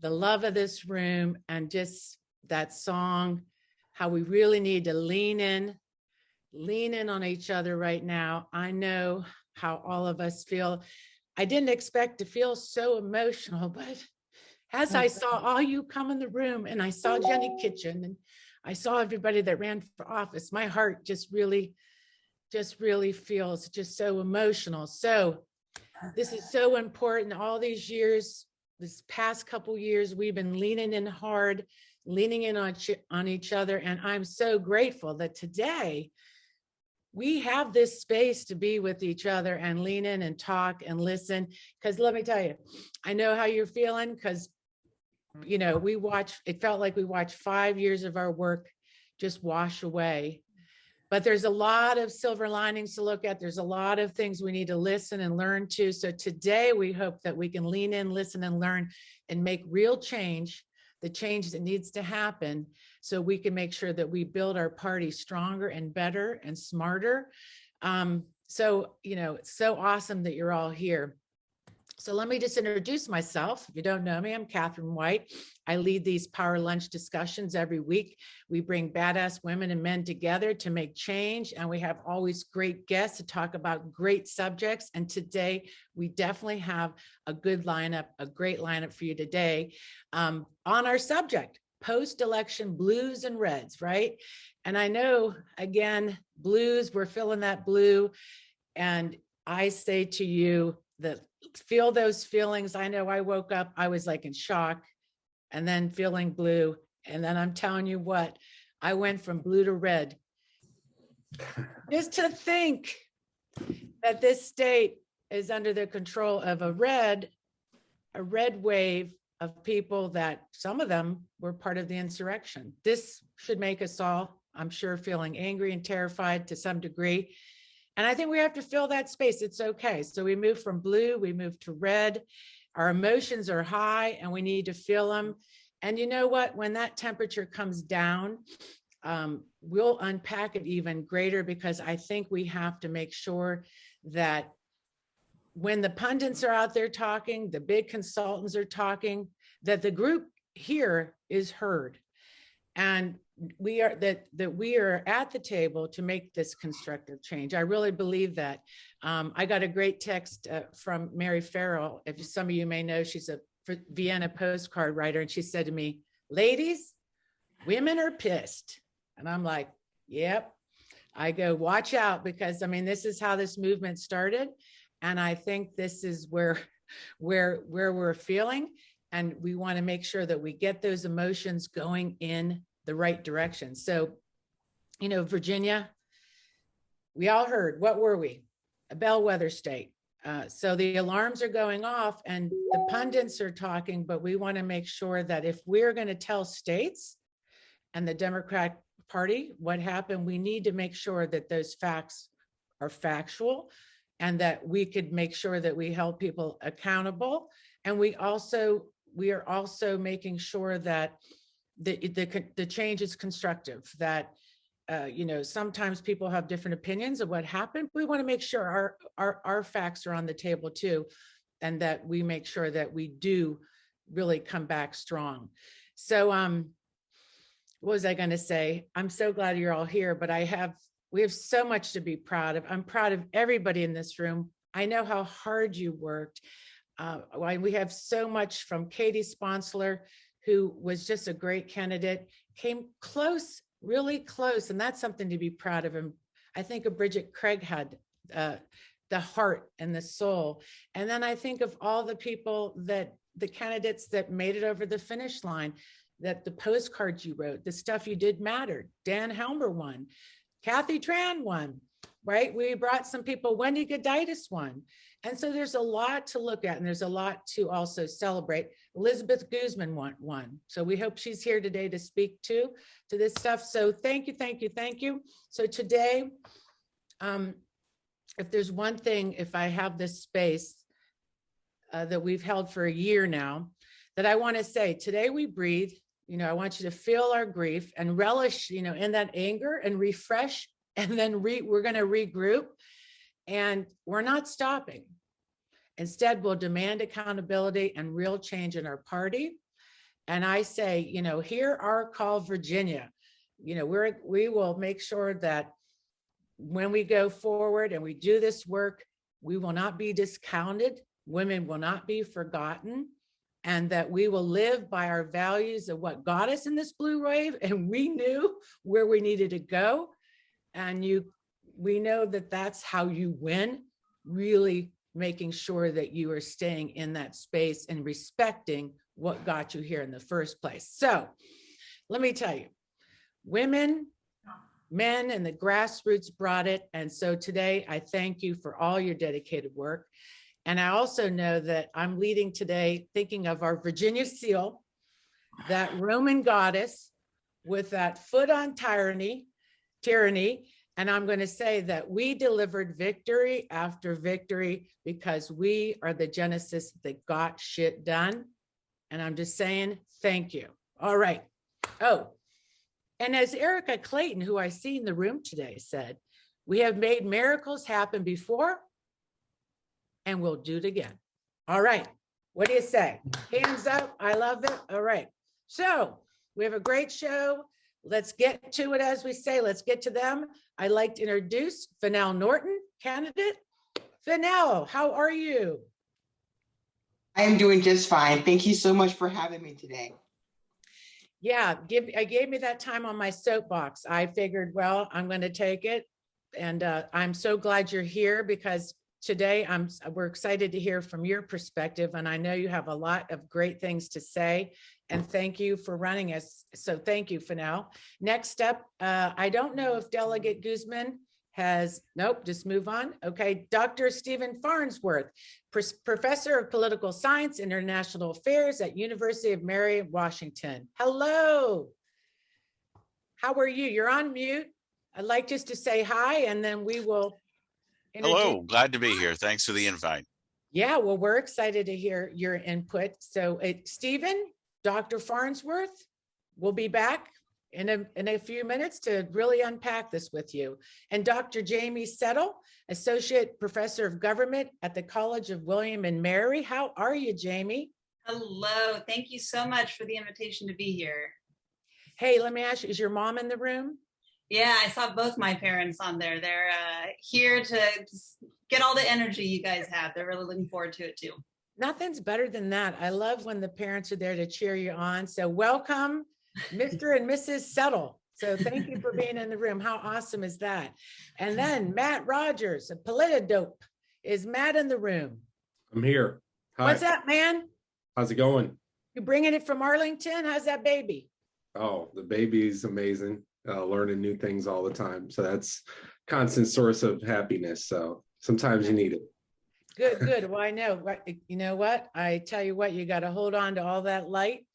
the love of this room and just that song, how we really need to lean in on each other right now. I know how all of us feel. I didn't expect to feel so emotional, but as I saw all you come in the room and I saw Jenny Kitchen and I saw everybody that ran for office, my heart just really feels just so emotional. So this is so important. All these years, this past couple years, we've been leaning in hard, leaning in on each other. And I'm so grateful that today we have this space to be with each other and lean in and talk and listen. Because let me tell you, I know how you're feeling because, you know, it felt like we watched 5 years of our work just wash away. But there's a lot of silver linings to look at. There's a lot of things we need to listen and learn to. So today we hope that we can lean in, listen and learn and make real change, the change that needs to happen so we can make sure that we build our party stronger and better and smarter. So, you know, it's so awesome that you're all here. So let me just introduce myself. If you don't know me, I'm Katherine White. I lead these power lunch discussions every week. We bring badass women and men together to make change, and we have always great guests to talk about great subjects. And today, we definitely have a good lineup, a great lineup for you today on our subject, post-election blues and reds, right? And I know, again, blues, we're feeling that blue. And I say to you that feel those feelings. I know I woke up, I was like in shock and then feeling blue. And then I'm telling you what, I went from blue to red. Just to think that this state is under the control of a red wave of people that some of them were part of the insurrection. This should make us all, I'm sure, feeling angry and terrified to some degree. And I think we have to fill that space. It's okay. So we move from blue, we move to red. Our emotions are high and we need to feel them. And you know what? When that temperature comes down, we'll unpack it even greater, because I think we have to make sure that when the pundits are out there talking, the big consultants are talking, that the group here is heard. And we are we are at the table to make this constructive change. I really believe that. I got a great text from Mary Farrell. If some of you may know, she's a Vienna postcard writer, and she said to me, "Ladies, women are pissed." And I'm like, "Yep." I go, "Watch out," because I mean, this is how this movement started, and I think this is where we're feeling, and we want to make sure that we get those emotions going in the right direction. So, you know, Virginia, we all heard, what were we? A bellwether state. So the alarms are going off and the pundits are talking, but we want to make sure that if we're going to tell states and the Democratic Party what happened, we need to make sure that those facts are factual and that we could make sure that we held people accountable. And we are also making sure that the change is constructive, that you know, sometimes people have different opinions of what happened. We want to make sure our facts are on the table too, and that we make sure that we do really come back strong. So what was I going to say? I'm so glad you're all here, but we have so much to be proud of. I'm proud of everybody in this room. I know how hard you worked. We have so much from Katie Sponsler, who was just a great candidate, came close, really close, and that's something to be proud of. And I think of Bridget Craig had the heart and the soul. And then I think of all the people the candidates that made it over the finish line, that the postcards you wrote, the stuff you did mattered. Dan Helmer won, Kathy Tran won, right? We brought some people, Wendy Goditis won. And so there's a lot to look at, and there's a lot to also celebrate. Elizabeth Guzman won. So we hope she's here today to speak to this stuff. So thank you, thank you, thank you. So today, if there's one thing, if I have this space that we've held for a year now, that I want to say, today we breathe. You know, I want you to feel our grief and relish, you know, in that anger and refresh, and then we're going to regroup, and we're not stopping. Instead, we'll demand accountability and real change in our party. And I say, hear our call, Virginia. We will make sure that when we go forward and we do this work, we will not be discounted. Women will not be forgotten, and that we will live by our values of what got us in this blue wave. And we knew where we needed to go. And we know that that's how you win, really making sure that you are staying in that space and respecting what got you here in the first place. So let me tell you, women, men, and the grassroots brought it. And so today I thank you for all your dedicated work. And I also know that I'm leading today thinking of our Virginia Seal, that Roman goddess with that foot on tyranny. And I'm going to say that we delivered victory after victory because we are the Genesis that got shit done. And I'm just saying, thank you. All right. Oh, and as Erica Clayton, who I see in the room today, said, we have made miracles happen before and we'll do it again. All right. What do you say? Hands up. I love it. All right. So we have a great show. Let's get to it, as we say. Let's get to them. I'd like to introduce Fennell Norton, candidate. Fennell, how are you? I am doing just fine. Thank you so much for having me today. Yeah, I gave me that time on my soapbox. I figured, well, I'm going to take it. And I'm so glad you're here because today we're excited to hear from your perspective. And I know you have a lot of great things to say. And thank you for running us. So thank you, Fennell. Next up, I don't know if Delegate Guzman nope, just move on. Okay, Dr. Stephen Farnsworth, Professor of Political Science, International Affairs at University of Mary, Washington. Hello. How are you? You're on mute. I'd like just to say hi, and then we will introduce. Hello, glad to be here. Thanks for the invite. Yeah, well, we're excited to hear your input. So Stephen, Dr. Farnsworth, we'll be back in a few minutes to really unpack this with you. And Dr. Jamie Settle, Associate Professor of Government at the College of William and Mary. How are you, Jamie? Hello, thank you so much for the invitation to be here. Hey, let me ask you, is your mom in the room? Yeah, I saw both my parents on there. They're here to get all the energy you guys have. They're really looking forward to it too. Nothing's better than that. I love when the parents are there to cheer you on. So welcome, Mr. and Mrs. Settle. So thank you for being in the room. How awesome is that? And then Matt Rogers of Politidope. Is Matt in the room? I'm here. Hi. What's up, man? How's it going? You bringing it from Arlington? How's that baby? Oh, the baby's amazing. Learning new things all the time. So that's constant source of happiness. So sometimes you need it. Good, good. Well, I know. You know what? I tell you what, you got to hold on to all that light.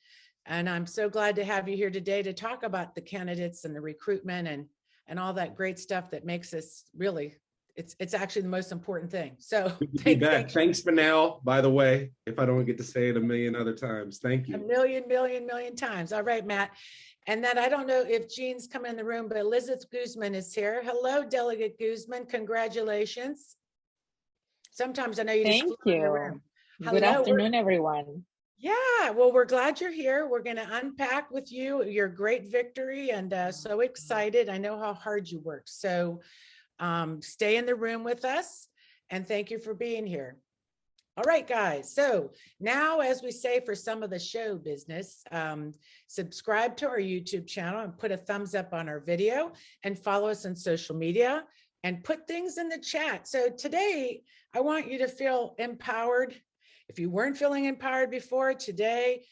And I'm so glad to have you here today to talk about the candidates and the recruitment and all that great stuff that makes us really, it's actually the most important thing. So Thanks, Fennell, by the way, if I don't get to say it a million other times. Thank you. A million times. All right, Matt. And then I don't know if Jean's come in the room, but Elizabeth Guzman is here. Hello, Delegate Guzman. Congratulations. Sometimes I know you just Thank you. Good afternoon, everyone. Yeah, well, we're glad you're here. We're going to unpack with you your great victory, and so excited. I know how hard you work. So stay in the room with us, and thank you for being here. All right, guys. So now, as we say for some of the show business, subscribe to our YouTube channel and put a thumbs up on our video and follow us on social media and put things in the chat. So today, I want you to feel empowered. If you weren't feeling empowered before, today,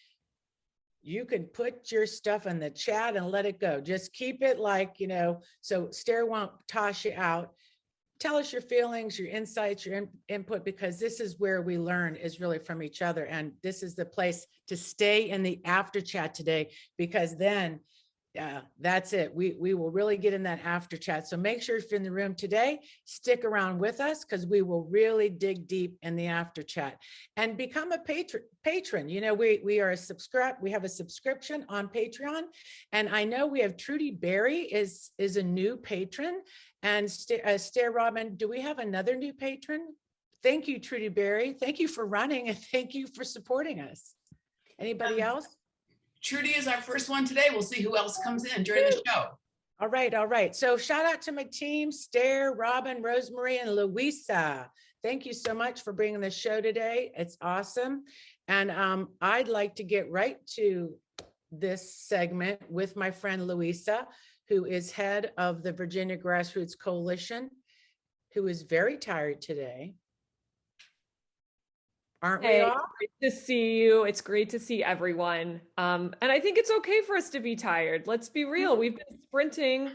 you can put your stuff in the chat and let it go. Just keep it like, so Stair won't toss you out. Tell us your feelings, your insights, your input, because this is where we learn is really from each other. And this is the place to stay in the after chat today, because then that's it. We will really get in that after chat. So make sure if you're in the room today, stick around with us, because we will really dig deep in the after chat and become a patron. We are we have a subscription on Patreon, and I know we have Trudy Berry is a new patron, and Stair Robin, do we have another new patron? Thank you, Trudy Berry. Thank you for running, and thank you for supporting us. Anybody else? Trudy is our first one today. We'll see who else comes in during the show. All right, all right. So shout out to my team, Stair, Robin, Rosemary, and Louisa. Thank you so much for bringing the show today. It's awesome. And I'd like to get right to this segment with my friend Louisa, who is head of the Virginia Grassroots Coalition, who is very tired today. Aren't we all? Great to see you. It's great to see everyone. And I think it's okay for us to be tired. Let's be real. We've been sprinting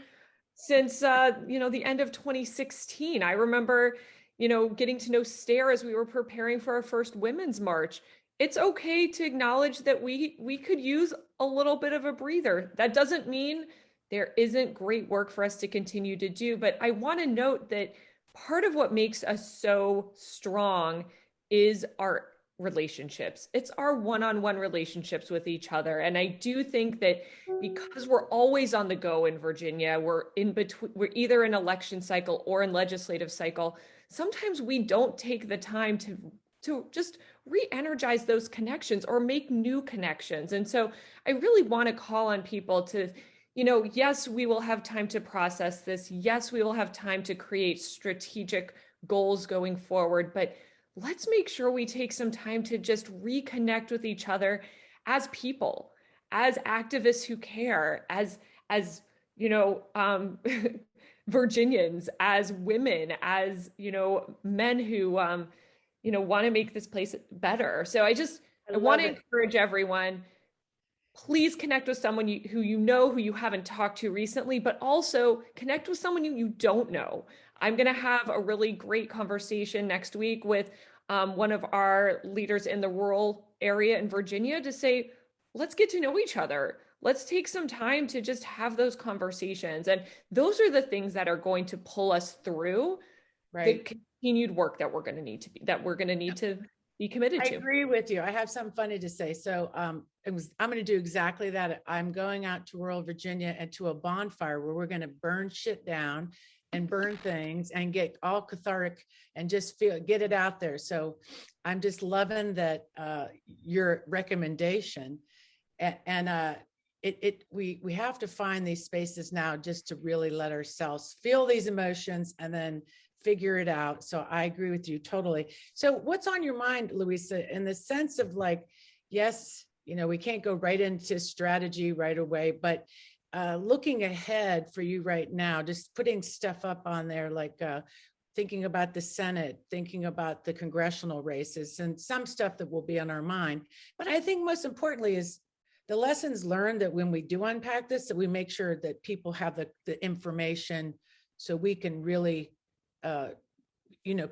since, the end of 2016. I remember, getting to know Stair as we were preparing for our first Women's March. It's okay to acknowledge that we could use a little bit of a breather. That doesn't mean there isn't great work for us to continue to do, but I want to note that part of what makes us so strong is our relationships. It's our one-on-one relationships with each other. And I do think that because we're always on the go in Virginia, we're in between, we're either in election cycle or in legislative cycle. Sometimes we don't take the time to just re-energize those connections or make new connections. And so I really want to call on people to, yes, we will have time to process this. Yes, we will have time to create strategic goals going forward, but let's make sure we take some time to just reconnect with each other as people, as activists who care, as Virginians, as women, as, men who, want to make this place better. So I want to encourage everyone, please connect with someone who you haven't talked to recently, but also connect with someone you don't know. I'm going to have a really great conversation next week with one of our leaders in the rural area in Virginia to say, let's get to know each other. Let's take some time to just have those conversations. And those are the things that are going to pull us through the continued work that we're going to need to be committed to. I agree with you. I have something funny to say. So I'm going to do exactly that. I'm going out to rural Virginia and to a bonfire where we're going to burn shit down and burn things and get all cathartic and just get it out there. So I'm just loving that your recommendation, and we have to find these spaces now just to really let ourselves feel these emotions and then figure it out. So I agree with you totally. So what's on your mind, Louisa, in the sense of like, yes, we can't go right into strategy right away, but looking ahead for you right now, just putting stuff up on there, like thinking about the Senate, thinking about the congressional races, and some stuff that will be on our mind. But I think most importantly is the lessons learned, that when we do unpack this, that we make sure that people have the information so we can really,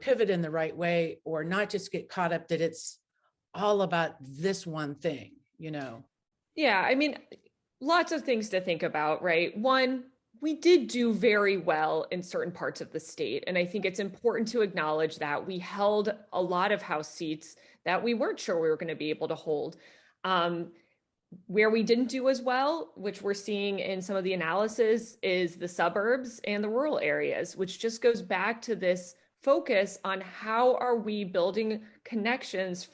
pivot in the right way, or not just get caught up that it's all about this one thing, Yeah, I mean, lots of things to think about, right? One, we did do very well in certain parts of the state. And I think it's important to acknowledge that we held a lot of House seats that we weren't sure we were going to be able to hold. Where we didn't do as well, which we're seeing in some of the analysis, is the suburbs and the rural areas, which just goes back to this focus on how are we building connections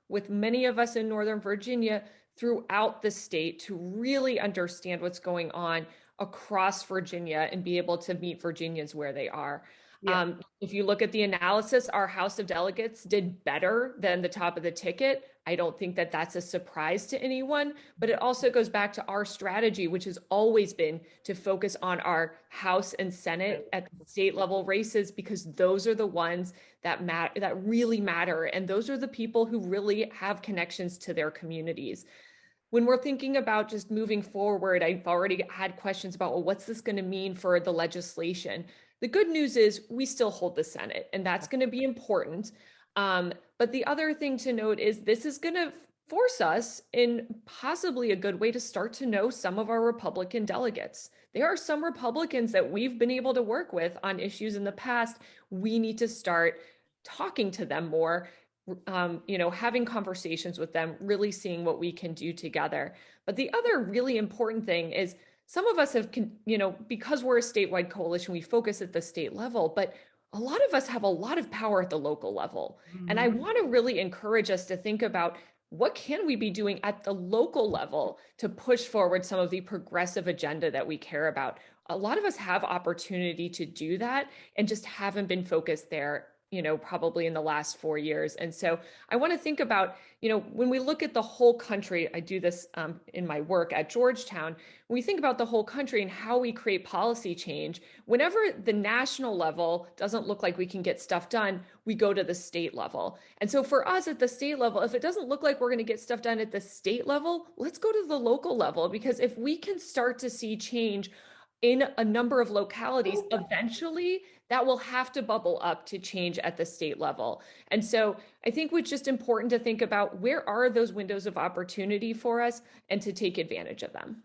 with many of us in Northern Virginia throughout the state to really understand what's going on across Virginia and be able to meet Virginians where they are. Yeah. If you look at the analysis, our House of Delegates did better than the top of the ticket. I don't think that that's a surprise to anyone, but it also goes back to our strategy, which has always been to focus on our House and Senate at the state level races, because those are the ones that really matter. And those are the people who really have connections to their communities. When we're thinking about just moving forward, I've already had questions about, well, what's this going to mean for the legislation? The good news is we still hold the Senate, and that's going to be important. But the other thing to note is this is going to force us, in possibly a good way, to start to know some of our Republican delegates. There are some Republicans that we've been able to work with on issues in the past. We need to start talking to them more, having conversations with them, really seeing what we can do together. But the other really important thing is some of us have, because we're a statewide coalition, we focus at the state level, but a lot of us have a lot of power at the local level. Mm-hmm. And I want to really encourage us to think about what can we be doing at the local level to push forward some of the progressive agenda that we care about? A lot of us have opportunity to do that and just haven't been focused there, probably in the last 4 years. And so I want to think about, when we look at the whole country, I do this in my work at Georgetown, when we think about the whole country and how we create policy change, whenever the national level doesn't look like we can get stuff done, we go to the state level. And so for us at the state level, if it doesn't look like we're going to get stuff done at the state level, let's go to the local level, because if we can start to see change in a number of localities, eventually that will have to bubble up to change at the state level. And so I think it's just important to think about, where are those windows of opportunity for us, and to take advantage of them.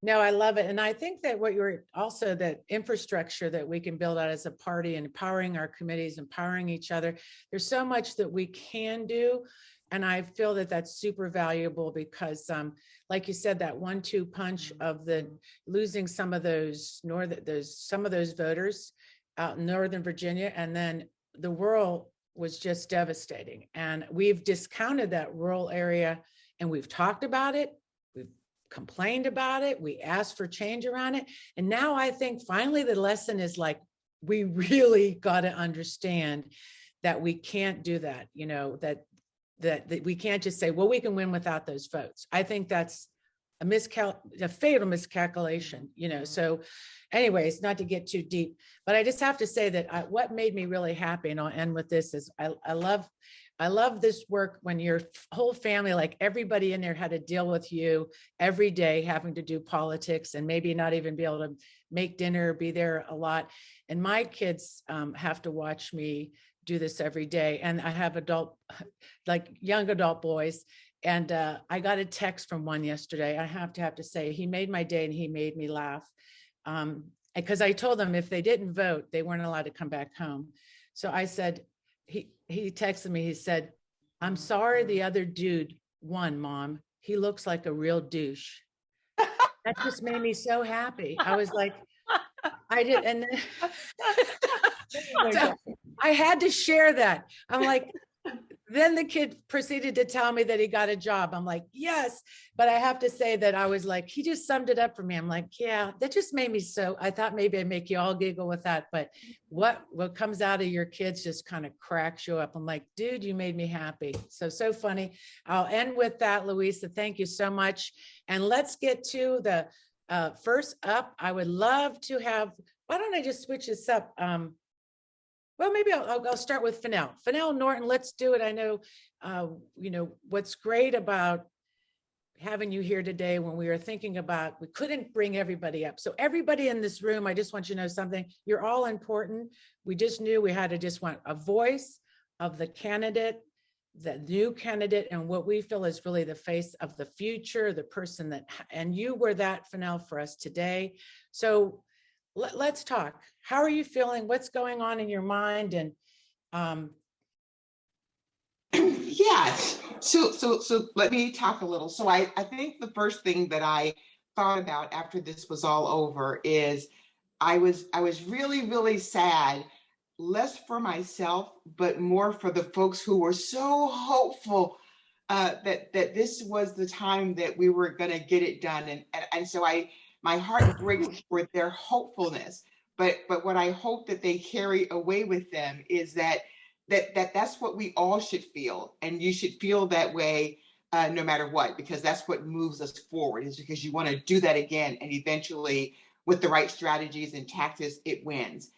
No, I love it. And I think that what you're also, that infrastructure that we can build out as a party, and empowering our committees, empowering each other. There's so much that we can do. And I feel that that's super valuable, because like you said, that 1-2 punch of the losing some of those voters out in Northern Virginia, and then the rural was just devastating. And we've discounted that rural area, and we've talked about it. We've complained about it. We asked for change around it. And now I think finally the lesson is like, we really got to understand that we can't do that, that we can't just say, well, we can win without those votes. I think that's a fatal miscalculation, So anyways, not to get too deep, but I just have to say that what made me really happy, and I'll end with this, is I love this work when your whole family, like everybody in there, had to deal with you every day, having to do politics and maybe not even be able to make dinner, be there a lot. And my kids have to watch me do this every day. And I have young adult boys. And I got a text from one yesterday. I have to say, he made my day and he made me laugh. Because I told them if they didn't vote, they weren't allowed to come back home. So I said, he texted me, he said, "I'm sorry the other dude won, Mom. He looks like a real douche." That just made me so happy. I was like, I did. And then so I had to share that. I'm like, then the kid proceeded to tell me that he got a job. I'm like, yes. But I have to say that I was like, he just summed it up for me. I'm like, yeah, that just made me so, I thought maybe I'd make you all giggle with that. But what comes out of your kids just kind of cracks you up. I'm like, dude, you made me happy. So funny. I'll end with that, Louisa. Thank you so much. And let's get to the first up. I would love to have, why don't I just switch this up? Well, maybe I'll start with Fennell. Fennell, Norton, let's do it. I know, what's great about having you here today, when we were thinking about, we couldn't bring everybody up. So everybody in this room, I just want you to know something. You're all important. We just knew we had to just want a voice of the candidate, the new candidate, and what we feel is really the face of the future, the person that, and you were that, Fennell, for us today. So let's talk. How are you feeling? What's going on in your mind? And yes. So let me talk a little. So I think the first thing that I thought about after this was all over is I was really, really sad, less for myself, but more for the folks who were so hopeful that this was the time that we were going to get it done. And so my heart breaks for their hopefulness. But what I hope that they carry away with them is that's what we all should feel. And you should feel that way no matter what, because that's what moves us forward, is because you want to do that again. And eventually, with the right strategies and tactics, it wins.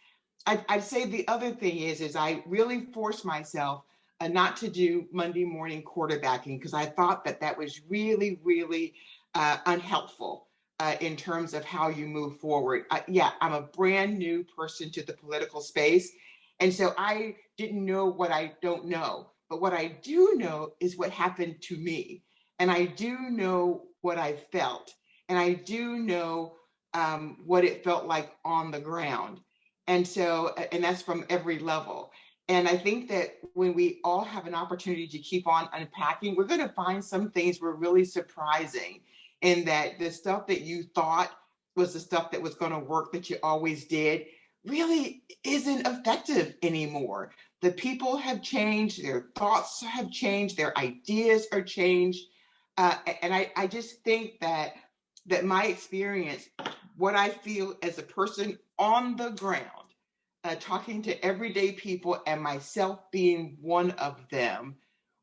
I'd say the other thing is I really forced myself not to do Monday morning quarterbacking, because I thought that was really, really unhelpful. In terms of how you move forward. I'm a brand new person to the political space. And so I didn't know what I don't know. But what I do know is what happened to me. And I do know what I felt. And I do know what it felt like on the ground. And so, and that's from every level. And I think that when we all have an opportunity to keep on unpacking, we're going to find some things were really surprising. In that the stuff that you thought was the stuff that was going to work, that you always did, really isn't effective anymore. The people have changed, their thoughts have changed, their ideas are changed. And I just think that my experience, what I feel as a person on the ground, talking to everyday people and myself being one of them,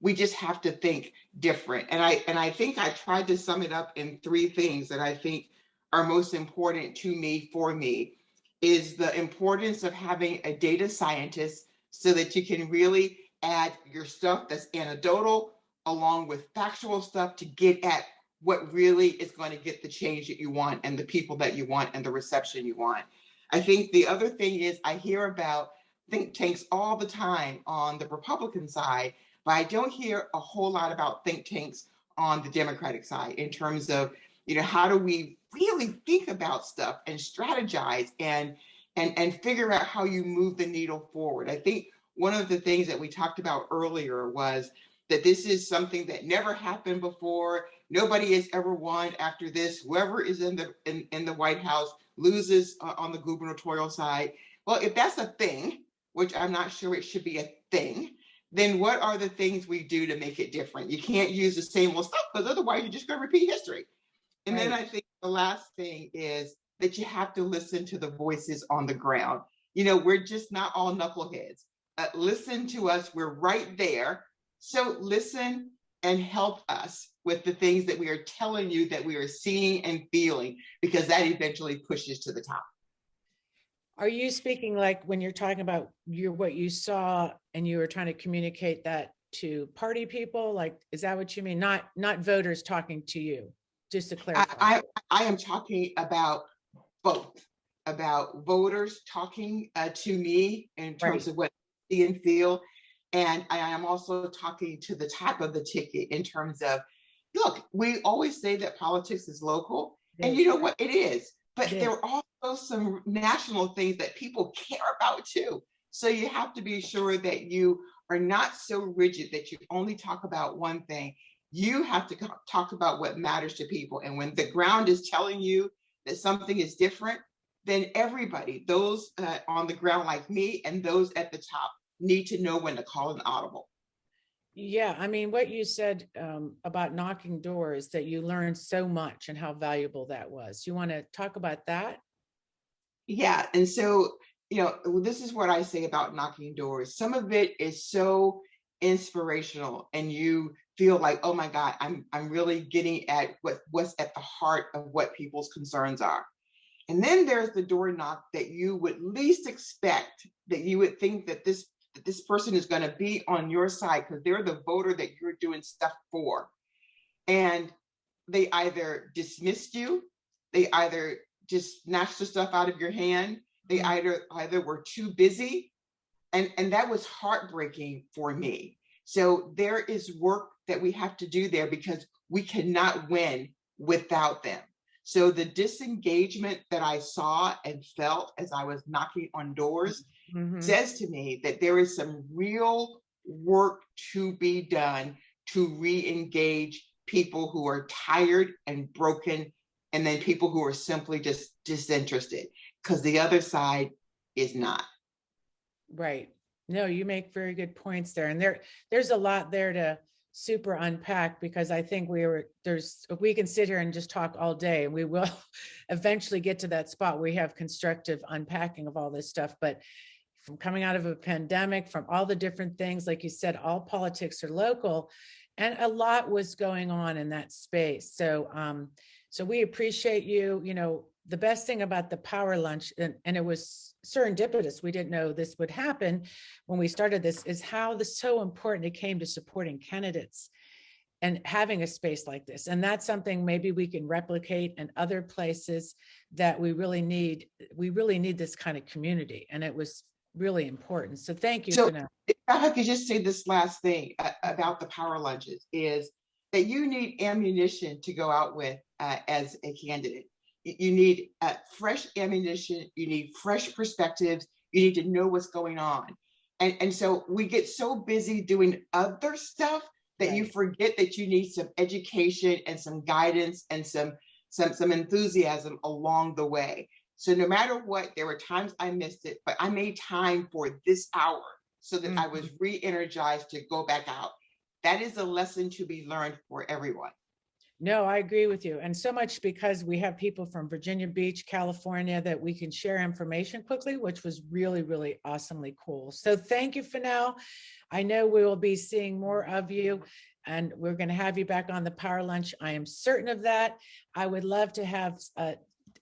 we just have to think different. And I think I tried to sum it up in 3 things that I think are most important to me, for me, is the importance of having a data scientist so that you can really add your stuff that's anecdotal along with factual stuff to get at what really is going to get the change that you want and the people that you want and the reception you want. I think the other thing is I hear about think tanks all the time on the Republican side, but I don't hear a whole lot about think tanks on the Democratic side in terms of, how do we really think about stuff and strategize and figure out how you move the needle forward. I think one of the things that we talked about earlier was that this is something that never happened before. Nobody has ever won after this. Whoever is in the White House loses on the gubernatorial side. Well, if that's a thing, which I'm not sure it should be a thing, then what are the things we do to make it different? You can't use the same old stuff because otherwise you're just going to repeat history. And then I think the last thing is that you have to listen to the voices on the ground. We're just not all knuckleheads. Listen to us. We're right there. So listen and help us with the things that we are telling you that we are seeing and feeling, because that eventually pushes to the top. Are you speaking like when you're talking about what you saw and you were trying to communicate that to party people? Like, is that what you mean? Not voters talking to you, just to clarify. I am talking about both, about voters talking to me in terms of what they see and feel. And I am also talking to the top of the ticket in terms of, look, we always say that politics is local, and you know what, it is. But there are also some national things that people care about too. So you have to be sure that you are not so rigid that you only talk about one thing. You have to talk about what matters to people. And when the ground is telling you that something is different, then everybody, those on the ground like me and those at the top, need to know when to call an audible. Yeah, I mean, what you said about knocking doors, that you learned so much and how valuable that was. You want to talk about that? Yeah, and so, this is what I say about knocking doors. Some of it is so inspirational and you feel like, oh my God, I'm really getting at what's at the heart of what people's concerns are. And then there's the door knock that you would least expect, that you would think that this person is going to be on your side because they're the voter that you're doing stuff for. And they either dismissed you, they either just snatched the stuff out of your hand, they either were too busy. And that was heartbreaking for me. So there is work that we have to do there because we cannot win without them. So the disengagement that I saw and felt as I was knocking on doors says to me that there is some real work to be done to re-engage people who are tired and broken, and then people who are simply just disinterested, because the other side is not. Right. No, you make very good points there. And there's a lot there to super unpack, because I think we can sit here and just talk all day, and we will eventually get to that spot where we have constructive unpacking of all this stuff. But from coming out of a pandemic, from all the different things, like you said, all politics are local, and a lot was going on in that space. So we appreciate you. The best thing about the power lunch, and it was serendipitous, we didn't know this would happen when we started this, is how so important it came to supporting candidates and having a space like this. And that's something maybe we can replicate in other places that we really need. We really need this kind of community, and it was really important. So thank you for that. If I could just say this last thing about the power lunches, is that you need ammunition to go out with as a candidate. You need fresh ammunition, you need fresh perspectives, you need to know what's going on. And so we get so busy doing other stuff that you forget that you need some education and some guidance and some enthusiasm along the way. So no matter what, there were times I missed it, but I made time for this hour so that I was re-energized to go back out. That is a lesson to be learned for everyone. No, I agree with you. And so much because we have people from Virginia Beach, California, that we can share information quickly, which was really, really awesomely cool. So thank you, Fennell. I know we will be seeing more of you, and we're going to have you back on the Power Lunch. I am certain of that. I would love to have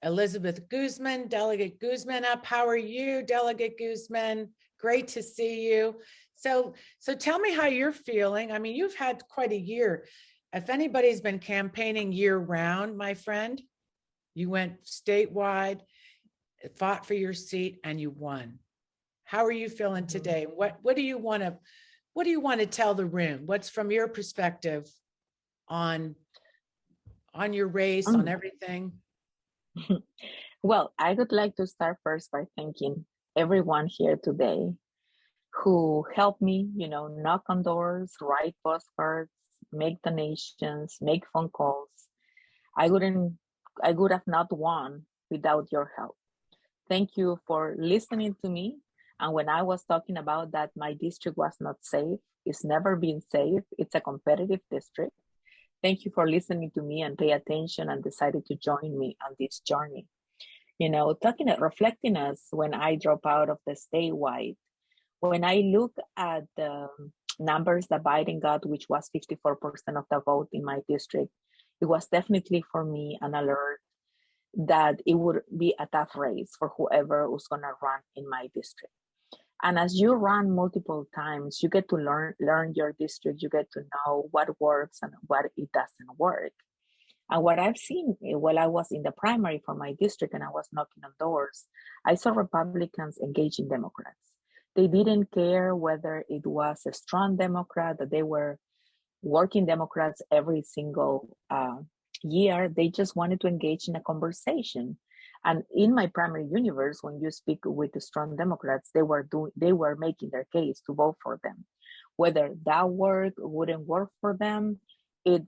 Elizabeth Guzman, Delegate Guzman up. How are you, Delegate Guzman? Great to see you. So tell me how you're feeling. I mean, you've had quite a year. If anybody's been campaigning year round, my friend, you went statewide, fought for your seat, and you won. How are you feeling today? What do you want to tell the room? What's from your perspective on your race, on everything? Well, I would like to start first by thanking everyone here today who helped me, knock on doors, write postcards, make donations, make phone calls. I would have not won without your help. Thank you for listening to me. And when I was talking about that my district was not safe, it's never been safe. It's a competitive district. Thank you for listening to me and pay attention and decided to join me on this journey. Reflecting us when I drop out of the statewide, when I look at the numbers that Biden got, which was 54% of the vote in my district, it was definitely for me an alert that it would be a tough race for whoever was going to run in my district. And as you run multiple times, you get to learn your district. You get to know what works and what it doesn't work. And what I've seen while I was in the primary for my district and I was knocking on doors, I saw Republicans engaging Democrats. They didn't care whether it was a strong Democrat, that they were working Democrats every single year. They just wanted to engage in a conversation. And in my primary universe, when you speak with the strong Democrats, they were making their case to vote for them. Whether that wouldn't work for them, it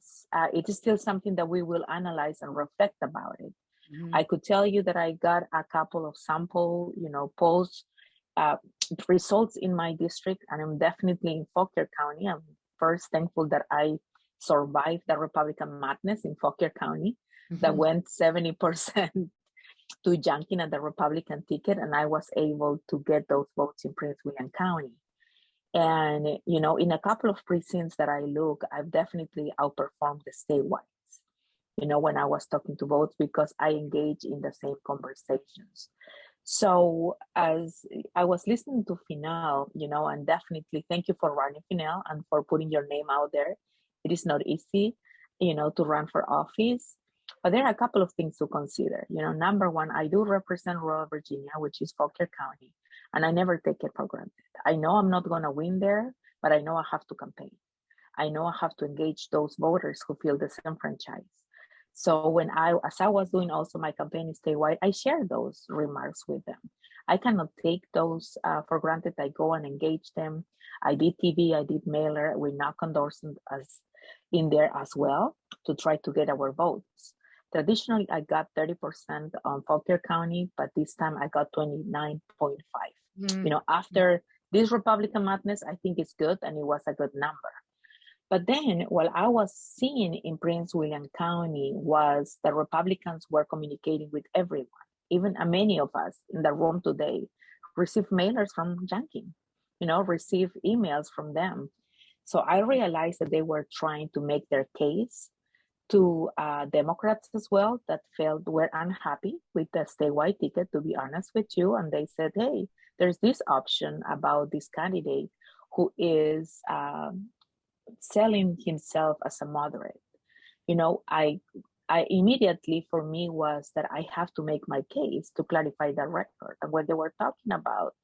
is still something that we will analyze and reflect about it. I could tell you that I got a couple of sample, polls results in my district, and I'm definitely in Fauquier County. I'm first thankful that I survived the Republican madness in Fauquier County that went 70% to Junkin at the Republican ticket, and I was able to get those votes in Prince William County. And, in a couple of precincts that I look, I've definitely outperformed the statewide. When I was talking to votes, because I engage in the same conversations. So as I was listening to Fennell, and definitely thank you for running, Fennell, and for putting your name out there. It is not easy, to run for office, but there are a couple of things to consider. Number one, I do represent rural Virginia, which is Fauquier County, and I never take it for granted. I know I'm not going to win there, but I know I have to campaign. I know I have to engage those voters who feel disenfranchised. So as I was doing also my campaign statewide, I share those remarks with them. I cannot take those for granted. I go and engage them. I did TV, I did mailer. We knock on doors in there as well to try to get our votes. Traditionally, I got 30% on Fauquier County, but this time I got 29.5. After this Republican madness, I think it's good, and it was a good number. But then what I was seeing in Prince William County was the Republicans were communicating with everyone. Even many of us in the room today received mailers from Junkin, received emails from them. So I realized that they were trying to make their case to Democrats as well that were unhappy with the statewide ticket, to be honest with you. And they said, hey, there's this option about this candidate who is selling himself as a moderate. I immediately, for me, was that I have to make my case to clarify the record. And when they were talking about,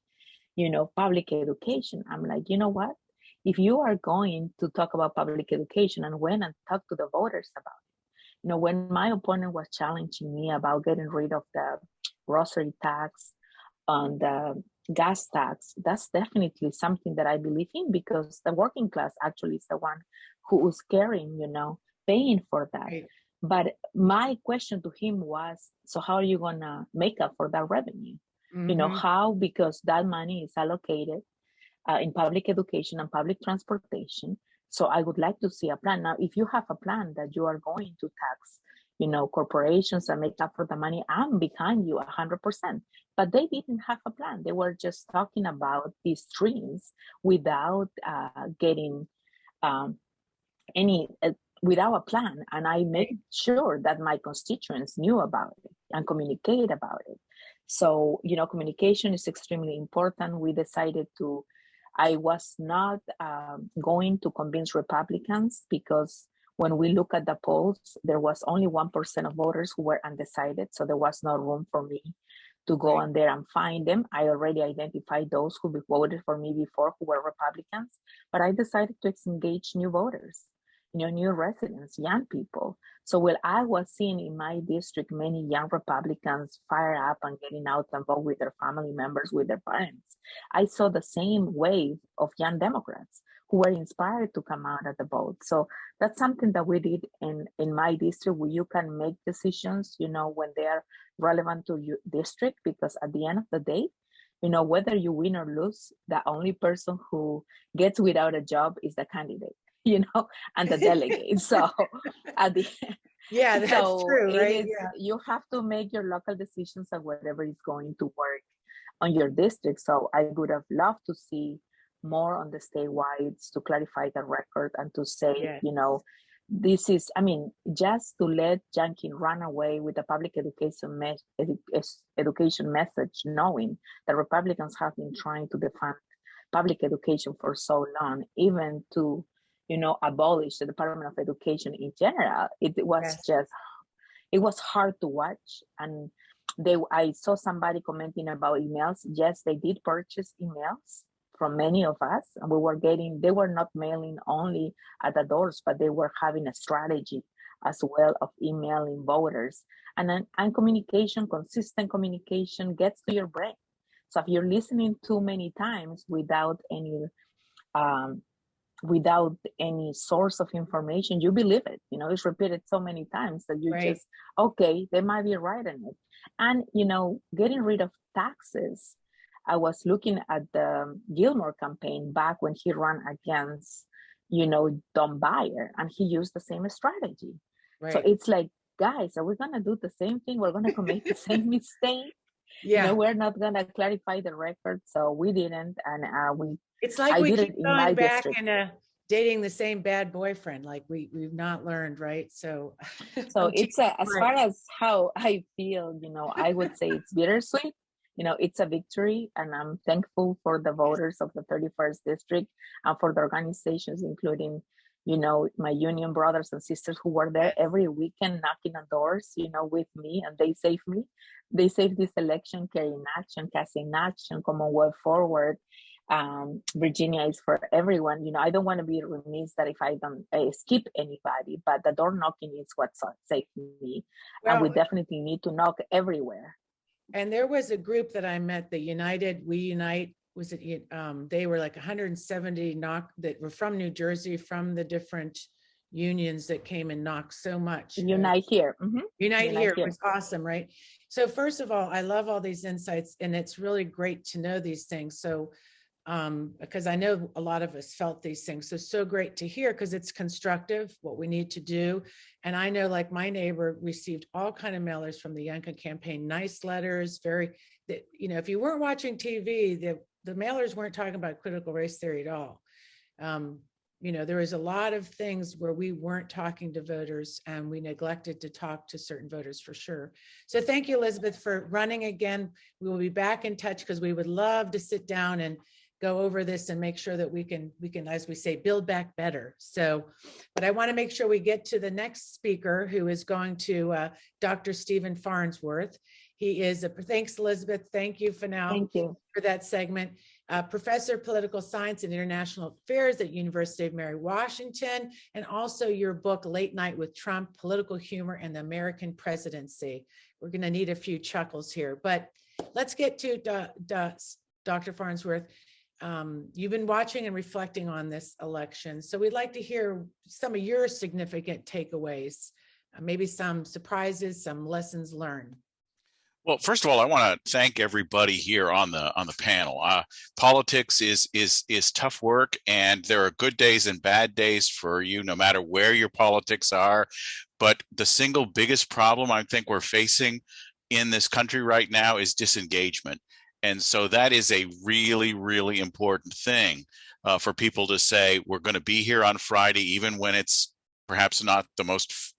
public education, I'm like, you know what? If you are going to talk about public education and went and talk to the voters about it, when my opponent was challenging me about getting rid of the grocery tax on the gas tax, that's definitely something that I believe in, because the working class actually is the one who is carrying, paying for that. Right. But my question to him was, so how are you gonna make up for that revenue? How, because that money is allocated in public education and public transportation. So I would like to see a plan. Now, if you have a plan that you are going to tax, corporations and make up for the money, I'm behind you 100%. But they didn't have a plan. They were just talking about these streams without getting without a plan. And I made sure that my constituents knew about it and communicate about it. So, communication is extremely important. We decided I was not going to convince Republicans, because when we look at the polls, there was only 1% of voters who were undecided. So there was no room for me to go on there and find them. I already identified those who voted for me before who were Republicans, but I decided to engage new voters, new residents, young people. So while I was seeing in my district many young Republicans fire up and getting out and vote with their family members, with their parents, I saw the same wave of young Democrats who were inspired to come out at the vote. So that's something that we did in my district, where you can make decisions, when they are relevant to your district, because at the end of the day, whether you win or lose, the only person who gets without a job is the candidate, and the delegate. So at the end, that's true, right? You have to make your local decisions of whatever is going to work on your district. So I would have loved to see more on the statewide to clarify the record and to say, this is, just to let Yankee run away with the public education message, knowing that Republicans have been trying to defund public education for so long, even to, abolish the Department of Education in general. It was it was hard to watch. And I saw somebody commenting about emails. Yes, they did purchase emails from many of us, and they were not mailing only at the doors, but they were having a strategy as well of emailing voters. And communication, consistent communication gets to your brain. So if you're listening too many times without any source of information, you believe it. It's repeated so many times that you just, okay, they might be right in it. And, getting rid of taxes. I was looking at the Gilmore campaign back when he ran against, Don Bayer, and he used the same strategy. So it's like, guys, are we going to do the same thing? We're going to commit the same mistake. We're not going to clarify the record. So we didn't. And it's like we keep going back and dating the same bad boyfriend. Like we've not learned, right? So it's as far as how I feel, I would say it's bittersweet. It's a victory, and I'm thankful for the voters of the 31st district and for the organizations, including, my union brothers and sisters who were there every weekend knocking on doors, with me, and they saved me. They saved this election. Carry in Action, Cast in Action, Commonwealth Forward. Virginia is for everyone. I don't want to be remiss that if I don't skip anybody, but the door knocking is what saved me. And we definitely need to knock everywhere. And there was a group that I met, the We Unite, they were like 170 that were from New Jersey, from the different unions that came and knocked so much. Unite Here. Mm-hmm. Unite Here was awesome, right? So first of all, I love all these insights, and it's really great to know these things. So because I know a lot of us felt these things. So great to hear, because it's constructive, what we need to do. And I know, like, my neighbor received all kind of mailers from the Youngkin campaign, nice letters, if you weren't watching TV, the mailers weren't talking about critical race theory at all. There was a lot of things where we weren't talking to voters, and we neglected to talk to certain voters for sure. So thank you, Elizabeth, for running again. We will be back in touch, because we would love to sit down and go over this and make sure that we can, as we say, build back better. So, but I want to make sure we get to the next speaker, who is going to Dr. Stephen Farnsworth. He is thanks, Elizabeth. Thank you for that segment. Professor of Political Science and International Affairs at University of Mary Washington, and also your book, Late Night with Trump, Political Humor and the American Presidency. We're going to need a few chuckles here, but let's get to Dr. Farnsworth. You've been watching and reflecting on this election, so we'd like to hear some of your significant takeaways maybe some surprises, some lessons learned. Well, first of all, I want to thank everybody here on the panel. Politics is tough work, and there are good days and bad days for you, no matter where your politics are. But the single biggest problem I think we're facing in this country right now is disengagement. And so that is a really, really important thing for people to say, we're going to be here on Friday, even when it's perhaps not the most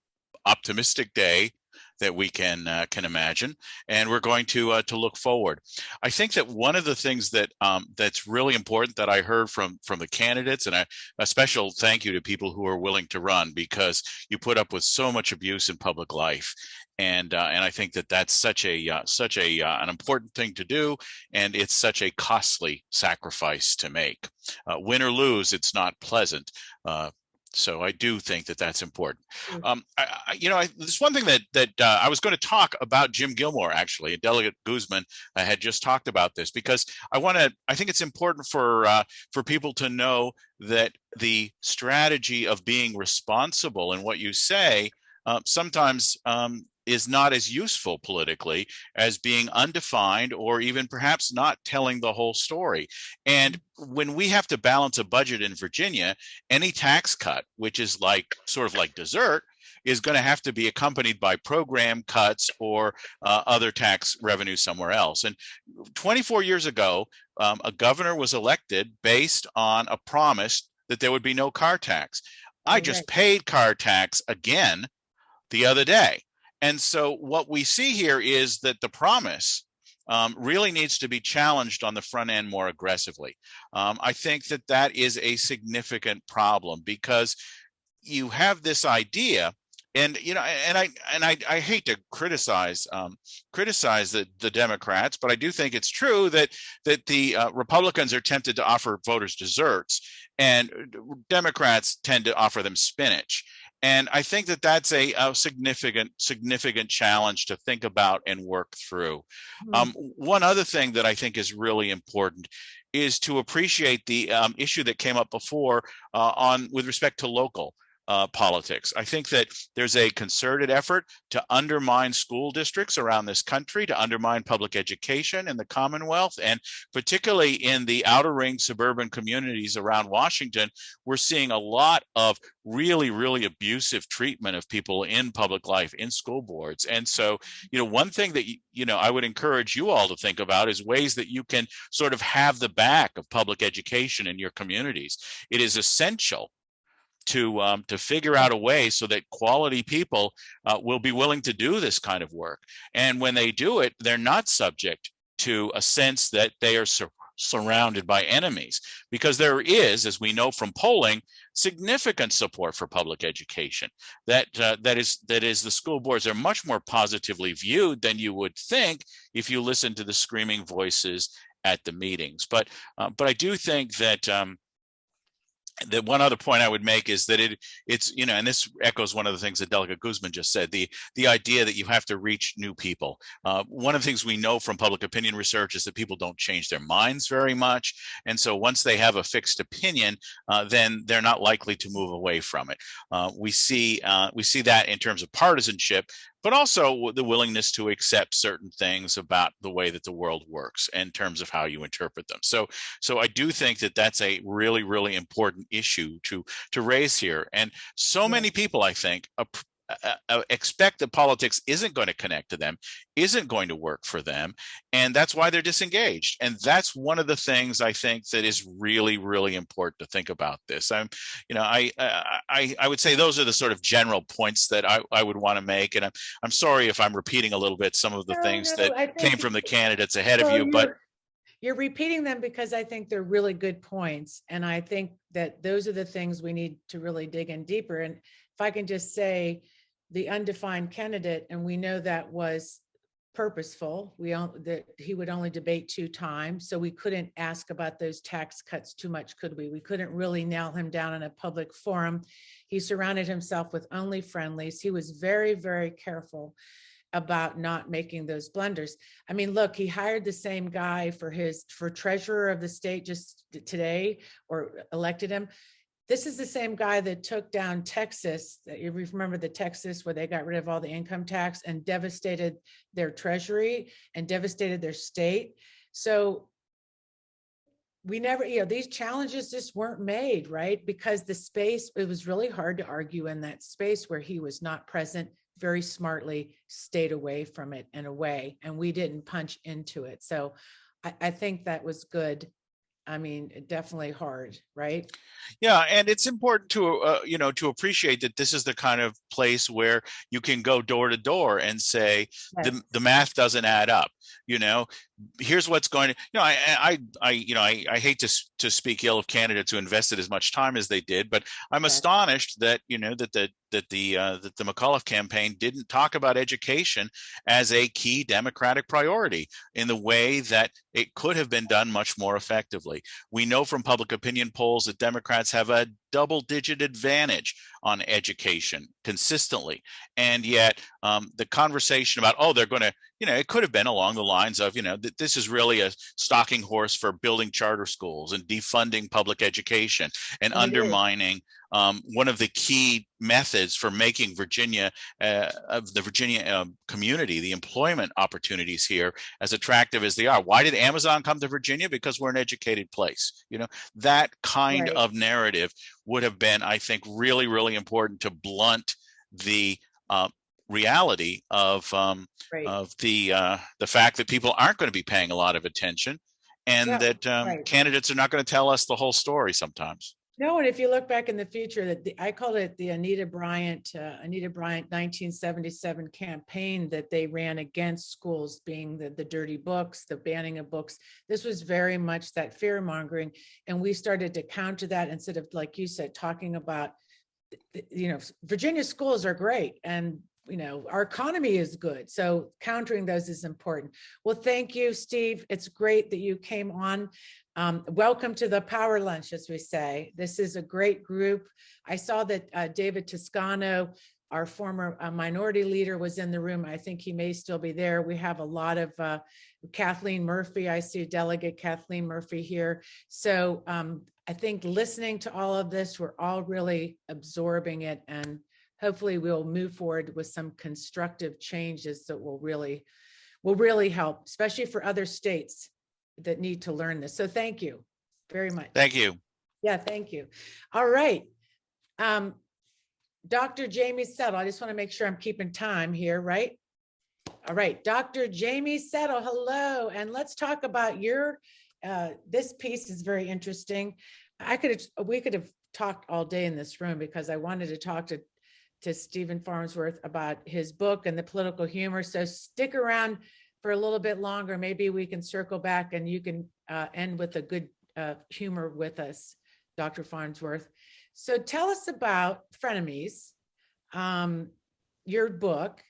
optimistic day that we can imagine, and we're going to look forward. I think that one of the things that that's really important that I heard from the candidates, and a special thank you to people who are willing to run, because you put up with so much abuse in public life, and I think that that's such an important thing to do, and it's such a costly sacrifice to make. Win or lose, it's not pleasant. So I do think that that's important. There's one thing that I was going to talk about Jim Gilmore, actually. Delegate Guzman had just talked about this, because I think it's important for people to know that the strategy of being responsible in what you say sometimes is not as useful politically as being undefined, or even perhaps not telling the whole story. And when we have to balance a budget in Virginia, any tax cut, which is sort of like dessert, is going to have to be accompanied by program cuts or other tax revenue somewhere else. And 24 years ago, a governor was elected based on a promise that there would be no car tax. I just paid car tax again the other day. And so what we see here is that the promise really needs to be challenged on the front end more aggressively. I think that is a significant problem, because you have this idea, and I hate to criticize the Democrats, but I do think it's true that the Republicans are tempted to offer voters desserts, and Democrats tend to offer them spinach. And I think that that's a significant challenge to think about and work through. One other thing that I think is really important is to appreciate the issue that came up before with respect to local politics. I think that there's a concerted effort to undermine school districts around this country, to undermine public education in the Commonwealth, and particularly in the outer ring suburban communities around Washington, we're seeing a lot of really, really abusive treatment of people in public life, in school boards. And so, one thing that, I would encourage you all to think about is ways that you can sort of have the back of public education in your communities. It is essential to figure out a way so that quality people will be willing to do this kind of work. And when they do it, they're not subject to a sense that they are surrounded by enemies, because there is, as we know from polling, significant support for public education. That is the school boards are much more positively viewed than you would think if you listen to the screaming voices at the meetings. But I do think that that one other point I would make is that it's and this echoes one of the things that Delegate Guzman just said, the idea that you have to reach new people. One of the things we know from public opinion research is that people don't change their minds very much, and so once they have a fixed opinion, then they're not likely to move away from it. We see that in terms of partisanship, but also the willingness to accept certain things about the way that the world works in terms of how you interpret them. So I do think that that's a really, really important issue to raise here. And so many people, I think, expect that politics isn't going to connect to them, isn't going to work for them, and that's why they're disengaged. And that's one of the things I think that is really, really important to think about this. I would say those are the sort of general points that I would want to make. And I'm sorry if I'm repeating a little bit some of the things that came from the candidates ahead of you, but you're repeating them because I think they're really good points. And I think that those are the things we need to really dig in deeper. And if I can just say, the undefined candidate, and we know that was purposeful. That he would only debate 2 times, so we couldn't ask about those tax cuts too much, could we? We couldn't really nail him down in a public forum. He surrounded himself with only friendlies. He was very, very careful about not making those blunders. I mean, look, he hired the same guy for treasurer of the state just today, or elected him. this is the same guy that took down Texas. You remember the Texas where they got rid of all the income tax and devastated their treasury and devastated their state. So we never, these challenges just weren't made, right? Because the space, it was really hard to argue in that space where he was not present, very smartly stayed away from it and away, and we didn't punch into it. So I think that was good. I mean, definitely hard, right? Yeah, and it's important to to appreciate that this is the kind of place where you can go door to door and say the math doesn't add up. Here's what's going to. I hate to speak ill of candidates who invested as much time as they did, but I'm astonished that that the McAuliffe campaign didn't talk about education as a key Democratic priority in the way that it could have been done much more effectively. We know from public opinion polls that Democrats have a double-digit advantage on education consistently. And yet the conversation about, they're going to, it could have been along the lines of, that this is really a stalking horse for building charter schools and defunding public education and undermining one of the key methods for making Virginia, of the Virginia community, the employment opportunities here as attractive as they are. Why did Amazon come to Virginia? Because we're an educated place. That kind of narrative would have been, I think, really, really important to blunt the reality of the fact that people aren't going to be paying a lot of attention, and that candidates are not going to tell us the whole story sometimes. No, and if you look back in the future, I call it the Anita Bryant 1977 campaign that they ran against schools being the dirty books, the banning of books. This was very much that fear mongering, and we started to counter that instead of, like you said, talking about, Virginia schools are great, and our economy is good. So countering those is important. Well, thank you, Steve. It's great that you came on. Welcome to the Power Lunch, as we say. This is a great group. I saw that David Toscano, our former minority leader, was in the room. I think he may still be there. We have a lot of Kathleen Murphy. I see Delegate Kathleen Murphy here. So I think listening to all of this, we're all really absorbing it, and hopefully we'll move forward with some constructive changes that will really help, especially for other states that need to learn this. So thank you very much. Thank you. Yeah, thank you. All right. Dr. Jamie Settle, I just want to make sure I'm keeping time here, right? All right, Dr. Jamie Settle, hello. And let's talk about your, this piece is very interesting. We could have talked all day in this room because I wanted to talk to Stephen Farnsworth about his book and the political humor. So stick around for a little bit longer. Maybe we can circle back and you can end with a good humor with us, Dr. Farnsworth. So tell us about Frenemies, your book,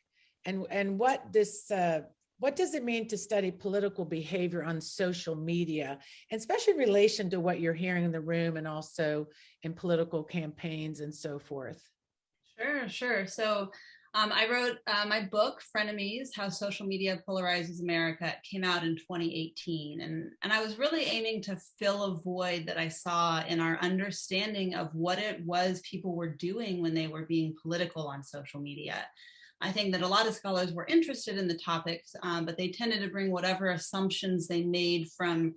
and what does it mean to study political behavior on social media, and especially in relation to what you're hearing in the room and also in political campaigns and so forth? Sure. So I wrote my book, Frenemies, How Social Media Polarizes America. It came out in 2018. And I was really aiming to fill a void that I saw in our understanding of what it was people were doing when they were being political on social media. I think that a lot of scholars were interested in the topics, but they tended to bring whatever assumptions they made from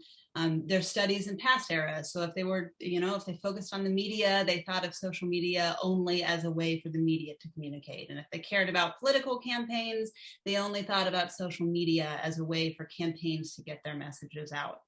their studies in past eras. So if they were, if they focused on the media, they thought of social media only as a way for the media to communicate. And if they cared about political campaigns, they only thought about social media as a way for campaigns to get their messages out.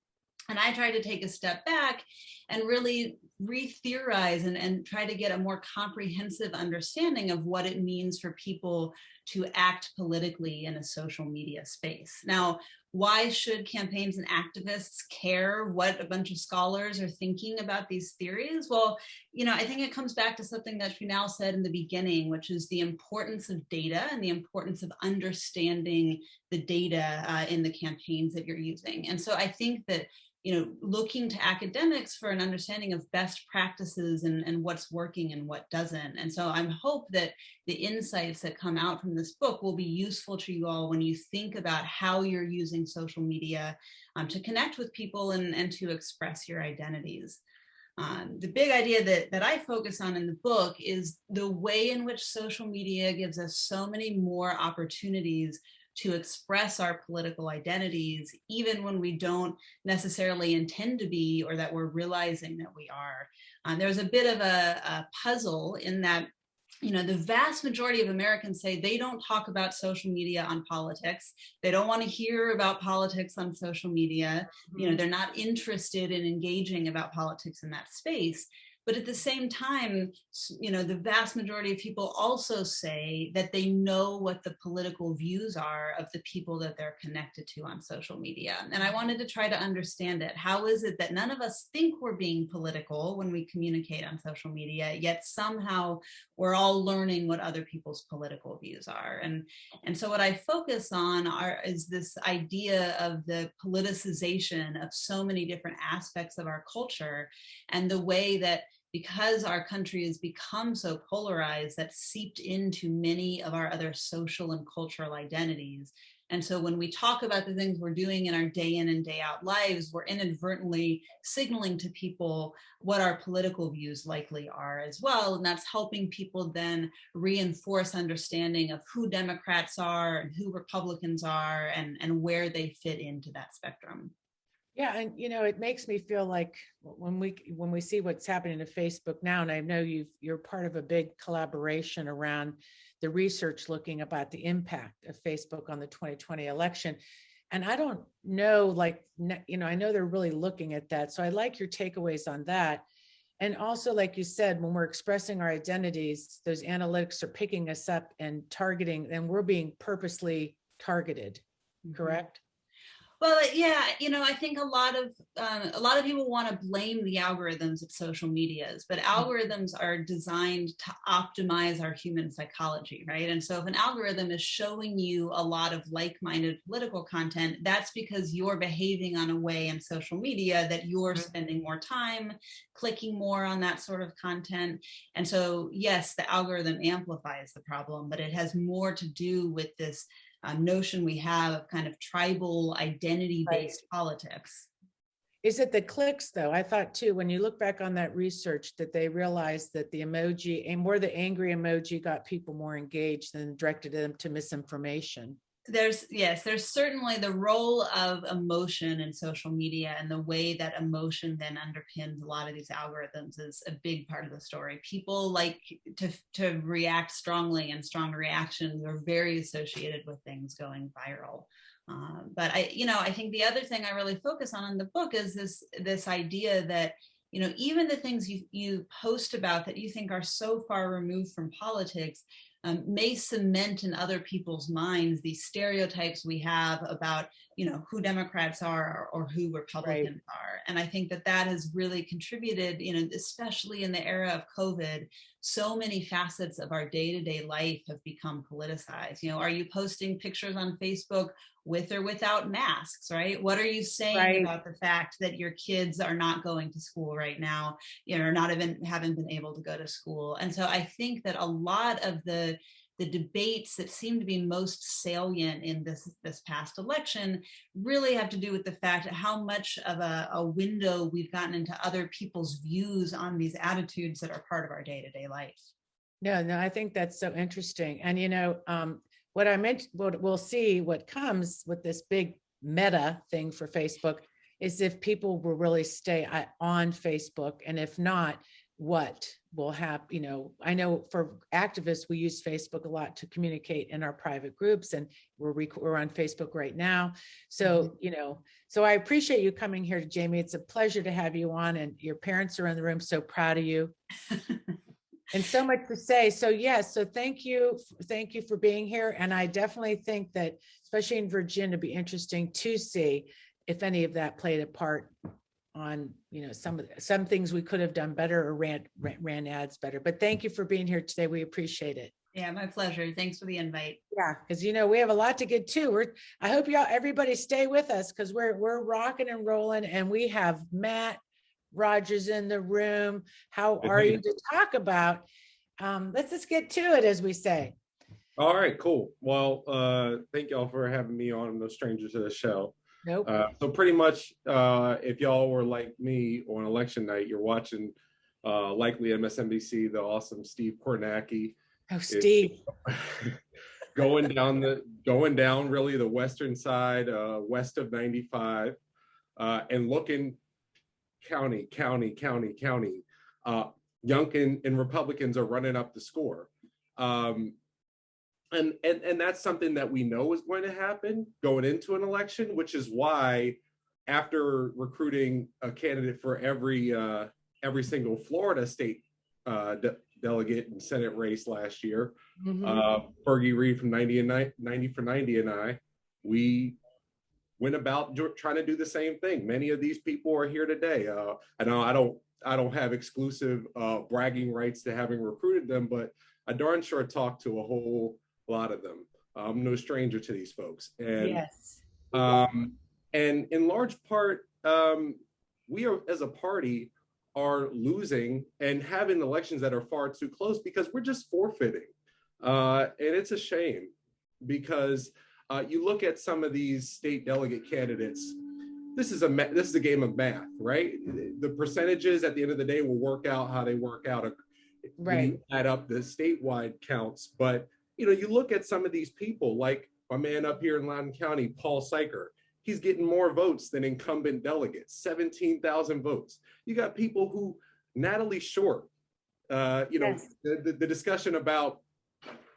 And I tried to take a step back and really re-theorize and try to get a more comprehensive understanding of what it means for people to act politically in a social media space. Now, why should campaigns and activists care what a bunch of scholars are thinking about these theories? Well, I think it comes back to something that Shunal said in the beginning, which is the importance of data and the importance of understanding the data in the campaigns that you're using. And so I think that looking to academics for an understanding of best practices and what's working and what doesn't. And so I hope that the insights that come out from this book will be useful to you all when you think about how you're using social media to connect with people and to express your identities. The big idea that I focus on in the book is the way in which social media gives us so many more opportunities to express our political identities, even when we don't necessarily intend to be, or that we're realizing that we are. There's a bit of a puzzle in that, the vast majority of Americans say they don't talk about social media on politics. They don't want to hear about politics on social media. They're not interested in engaging about politics in that space. But at the same time, the vast majority of people also say that they know what the political views are of the people that they're connected to on social media. And I wanted to try to understand it. How is it that none of us think we're being political when we communicate on social media, yet somehow we're all learning what other people's political views are? And so what I focus on is this idea of the politicization of so many different aspects of our culture, and the way that, because our country has become so polarized, that's seeped into many of our other social and cultural identities. And so when we talk about the things we're doing in our day in and day out lives, we're inadvertently signaling to people what our political views likely are as well. And that's helping people then reinforce understanding of who Democrats are and who Republicans are, and where they fit into that spectrum. Yeah, and it makes me feel like when we see what's happening to Facebook now, and I know you're part of a big collaboration around the research looking about the impact of Facebook on the 2020 election. And I don't know, I know they're really looking at that. So I like your takeaways on that. And also, like you said, when we're expressing our identities, those analytics are picking us up and targeting, and we're being purposely targeted, correct? Well, yeah, I think a lot of people want to blame the algorithms of social medias, but algorithms are designed to optimize our human psychology, right? And so if an algorithm is showing you a lot of like-minded political content, that's because you're behaving on a way in social media that you're spending more time clicking more on that sort of content. And so, yes, the algorithm amplifies the problem, but it has more to do with this notion we have of kind of tribal identity-based politics. Is it the clicks though? I thought too, when you look back on that research, that they realized that the emoji, and more the angry emoji, got people more engaged and directed them to misinformation. There's certainly the role of emotion in social media, and the way that emotion then underpins a lot of these algorithms is a big part of the story. People like to react strongly, and strong reactions are very associated with things going viral. But I think the other thing I really focus on in the book is this idea that, even the things you post about that you think are so far removed from politics may cement in other people's minds these stereotypes we have about, who Democrats are or who Republicans are. And I think that has really contributed, especially in the era of COVID, so many facets of our day-to-day life have become politicized. Are you posting pictures on Facebook with or without masks, right? What are you saying about the fact that your kids are not going to school right now, or haven't been able to go to school? And so I think that a lot of the debates that seem to be most salient in this past election really have to do with the fact that how much of a window we've gotten into other people's views on these attitudes that are part of our day-to-day life. No, I think that's so interesting. And what I meant, what we'll see, what comes with this big meta thing for Facebook, is if people will really stay on Facebook, and if not, what will happen. I know for activists, we use Facebook a lot to communicate in our private groups, and we're on Facebook right now. So, so I appreciate you coming here, Jamie. It's a pleasure to have you on, and your parents are in the room. So proud of you. And so much to say. So yes, so thank you for being here. And I definitely think that, especially in Virginia, it'd be interesting to see if any of that played a part on, some things we could have done better, or ran ads better. But thank you for being here today. We appreciate it. Yeah, my pleasure. Thanks for the invite. Yeah, because we have a lot to get to. I hope everybody stay with us, because we're rocking and rolling, and we have Matt Rogers in the room. How are you to talk about? Let's just get to it, as we say. All right, cool. Well, thank y'all for having me on. I'm no stranger to the show. Nope. So pretty much, if y'all were like me on election night, you're watching likely MSNBC, the awesome Steve Kornacki. Oh, Steve. going down really the western side, west of 95, and looking county. Youngkin and Republicans are running up the score. And that's something that we know is going to happen going into an election, which is why after recruiting a candidate for every single Florida state delegate and Senate race last year, Fergie Reed from 90 for 90 and we went about trying to do the same thing. Many of these people are here today. I know I don't have exclusive bragging rights to having recruited them, but I darn sure talked to a whole lot of them. I'm no stranger to these folks. And, yes. And in large part, we are, as a party, are losing and having elections that are far too close because we're just forfeiting. And it's a shame because you look at some of these state delegate candidates, this is a game of math, right? The percentages at the end of the day will work out how they work out. When you add up the statewide counts. But, you look at some of these people, like my man up here in Loudoun County, Paul Siker, he's getting more votes than incumbent delegates, 17,000 votes. You got people who, Natalie Short, yes. the discussion about,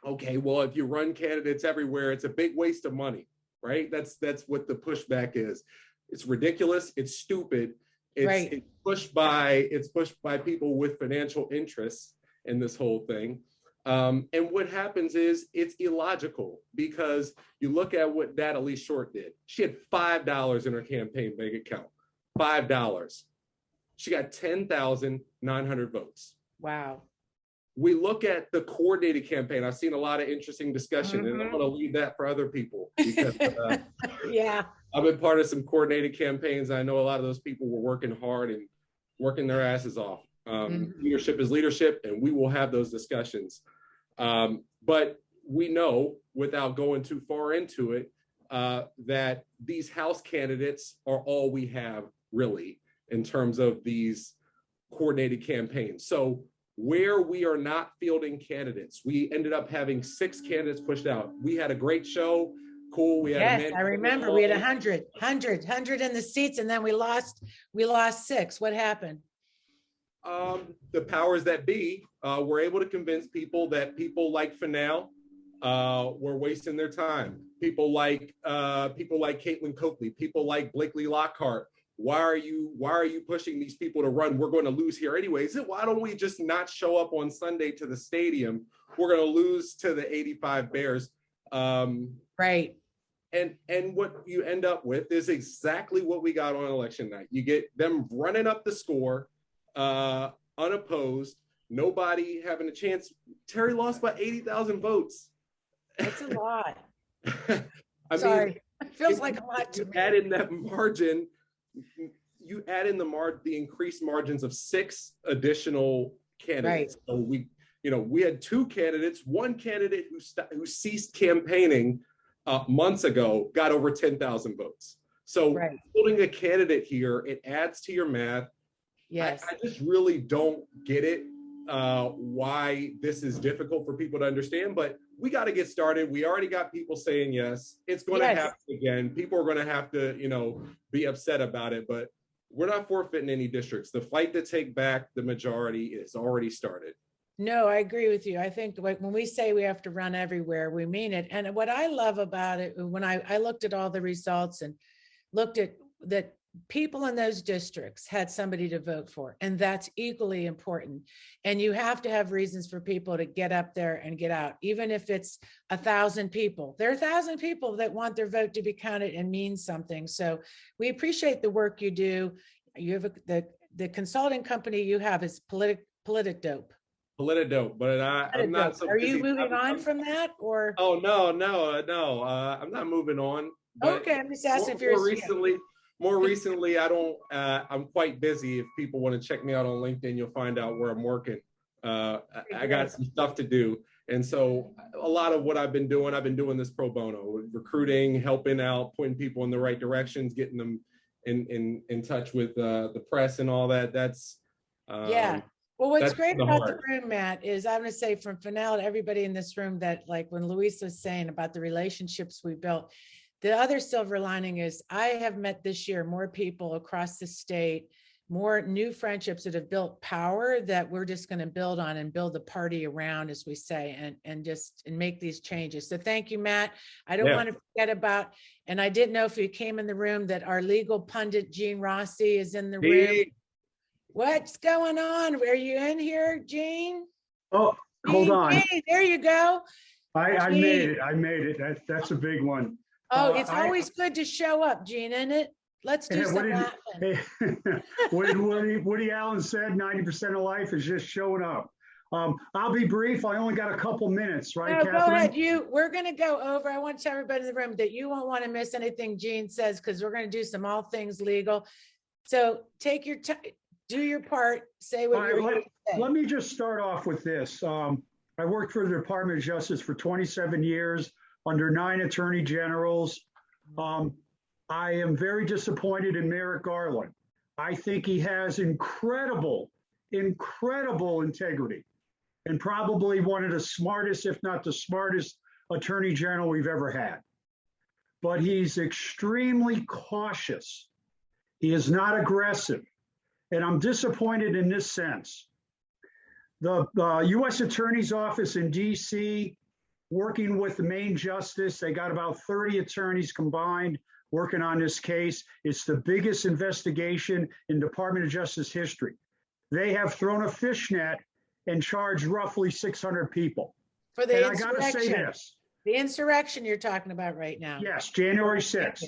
okay, well, if you run candidates everywhere, it's a big waste of money, right? That's what the pushback is. It's ridiculous. It's stupid. It's pushed by people with financial interests in this whole thing. And what happens is it's illogical because you look at what Natalie Short did. She had $5 in her campaign bank account, $5. She got 10,900 votes. Wow. We look at the coordinated campaign. I've seen a lot of interesting discussion, and I'm going to leave that for other people because yeah, I've been part of some coordinated campaigns. I know a lot of those people were working hard and working their asses off. Leadership is leadership, and we will have those discussions. But we know, without going too far into it, that these House candidates are all we have, really, in terms of these coordinated campaigns. So where we are not fielding candidates, we ended up having 6 candidates pushed out. We had a great show. Cool. We had I remember we had 100 in the seats, and then we lost 6. What happened? The powers that be were able to convince people that people like Fanal were wasting their time. People like Caitlin Coakley, people like Blakely Lockhart. Why are you pushing these people to run? We're going to lose here anyways. Why don't we just not show up on Sunday to the stadium? We're going to lose to the 85 Bears. Right. And what you end up with is exactly what we got on election night. You get them running up the score, unopposed, nobody having a chance. Terry lost by 80,000 votes. That's a lot. Sorry, mean, it feels like a lot to me. Add in that margin. You add in the increased margins of 6 additional candidates. Right. So we had 2 candidates. One candidate who ceased campaigning months ago got over 10,000 votes. So holding a candidate here, it adds to your math. Yes, I just really don't get it. Why this is difficult for people to understand, but we got to get started. We already got people saying yes. It's going to happen again. People are going to have to, be upset about it, but we're not forfeiting any districts. The fight to take back the majority is already started. No, I agree with you. I think when we say we have to run everywhere, we mean it. And what I love about it, when I looked at all the results and looked at that, people in those districts had somebody to vote for, and that's equally important. And you have to have reasons for people to get up there and get out, even if it's 1,000 people. There are 1,000 people that want their vote to be counted and mean something. So we appreciate the work you do. You have the consulting company you have is Politidope. Politidope, but I'm not so Are busy. you moving on from that, or? Oh no, I'm not moving on. Okay, I'm just asking if you're more recently, I'm quite busy. If people want to check me out on LinkedIn, you'll find out where I'm working. I got some stuff to do. And so a lot of what I've been doing this pro bono, recruiting, helping out, pointing people in the right directions, getting them in touch with the press and all that. That's yeah. Well, what's great about the heart. room, Matt, is I'm going to say from Fennell to everybody in this room that, like when Luis was saying about the relationships we built, the other silver lining is I have met this year more people across the state, more new friendships that have built power that we're just going to build on and build the party around, as we say, and make these changes. So thank you, Matt. I don't want to forget about, and I didn't know if you came in the room, that our legal pundit, Gene Rossi, is in the room. What's going on? Are you in here, Gene? Oh, hold on. Gene, there you go. I made it. I made it. That's a big one. Oh, it's always good to show up, Gene, isn't it? Let's do some laughing. Woody Allen said 90% of life is just showing up. I'll be brief. I only got a couple minutes, right, No, Katherine? go ahead. We're going to go over. I want to tell everybody in the room that you won't want to miss anything Gene says, because we're going to do some all things legal. So take your time. Do your part. Say what you're going to say. Let me just start off with this. I worked for the Department of Justice for 27 years under 9 attorney generals. I am very disappointed in Merrick Garland. I think he has incredible integrity and probably one of the smartest, if not the smartest, attorney general we've ever had. But he's extremely cautious. He is not aggressive. And I'm disappointed in this sense. The U.S. Attorney's Office in D.C., working with the main justice, they got about 30 attorneys combined working on this case. It's the biggest investigation in Department of Justice history. They have thrown a fishnet and charged roughly 600 people. For the insurrection. I got to say this. The insurrection you're talking about right now. Yes, January 6th.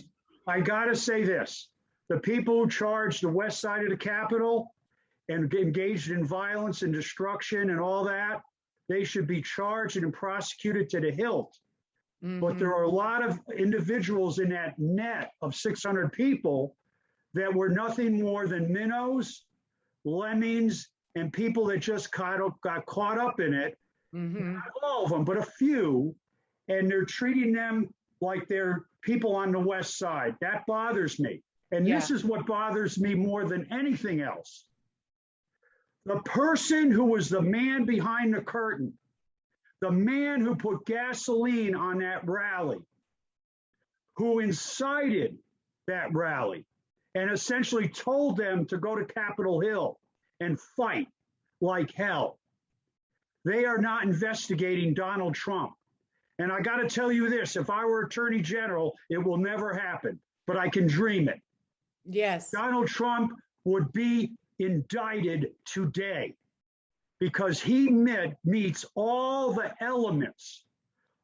I got to say this. The people who charged the west side of the Capitol and engaged in violence and destruction and all that, they should be charged and prosecuted to the hilt. Mm-hmm. But there are a lot of individuals in that net of 600 people that were nothing more than minnows, lemmings, and people that just got caught up in it. Mm-hmm. Not all of them, but a few. And they're treating them like they're people on the west side. That bothers me. And this is what bothers me more than anything else. The person who was the man behind the curtain, the man who put gasoline on that rally, who incited that rally and essentially told them to go to Capitol Hill and fight like hell. They are not investigating Donald Trump. And I got to tell you this, if I were Attorney General, it will never happen, but I can dream it. Yes. Donald Trump would be indicted today because he meets all the elements